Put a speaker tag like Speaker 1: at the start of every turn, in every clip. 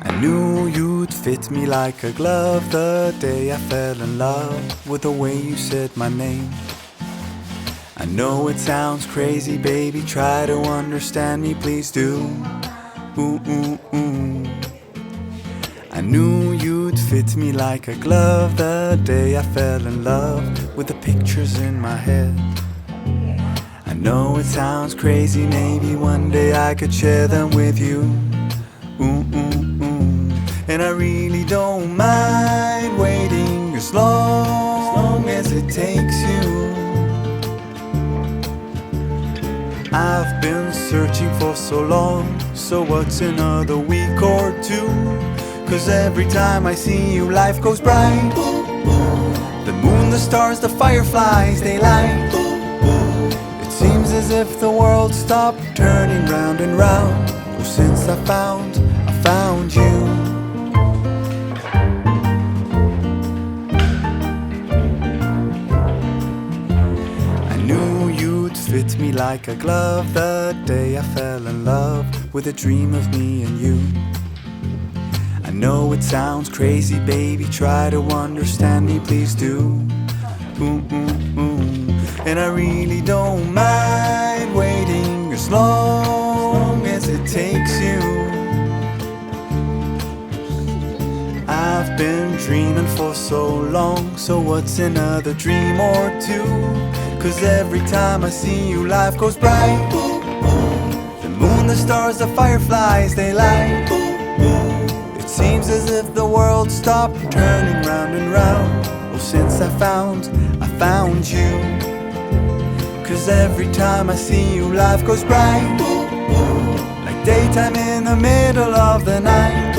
Speaker 1: I knew you'd fit me like a glove the day I fell in love with the way you said my name. I know it sounds crazy, baby, try to understand me, please do. Ooh, ooh, ooh. I knew you'd fit me like a glove the day I fell in love with the pictures in my head. I know it sounds crazy, maybe one day I could share them with you. Ooh, ooh, ooh. And I really don't mind waiting as long as it takes you. I've been searching for so long, so what's another week or two? 'Cause every time I see you, life goes bright. The moon, the stars, the fireflies, they light. It seems as if the world stopped turning round and round. Oh, since I found you. I knew you'd fit me like a glove the day I fell in love with a dream of me and you. I know it sounds crazy, baby, try to understand me, please do. Ooh, ooh, ooh. And I really don't mind waiting as long as it takes you. I've been dreaming for so long, so what's another dream or two? 'Cause every time I see you, life goes bright. The moon, the stars, the fireflies, they light. It seems as if the world stopped turning round and round. Oh, since I found you. 'Cause every time I see you, life goes bright. Like daytime in the middle of the night.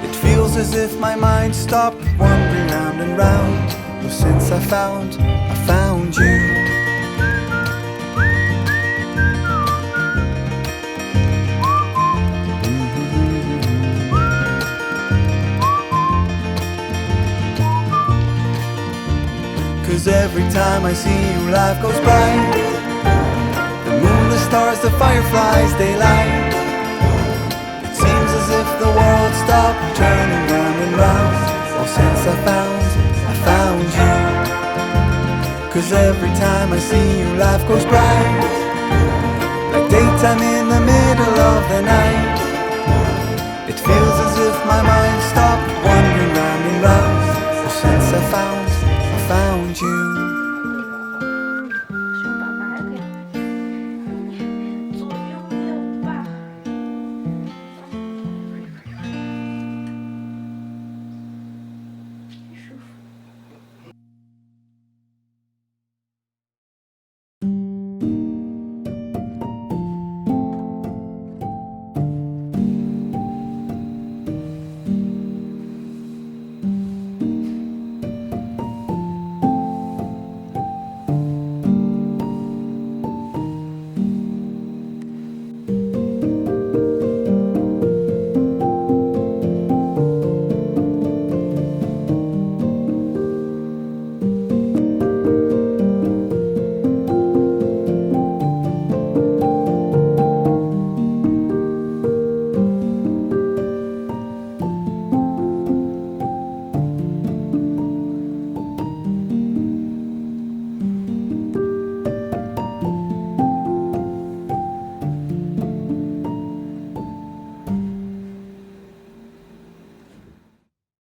Speaker 1: It feels as if my mind stopped wandering round and round. Oh, since I found you. 'Cause every time I see you, life goes bright. The moon, the stars, the fireflies, they light. It seems as if the world stopped turning round and round. Oh, since I found you. 'Cause every time I see you, life goes bright. Like daytime in the middle of the night. It feels as if my mind stopped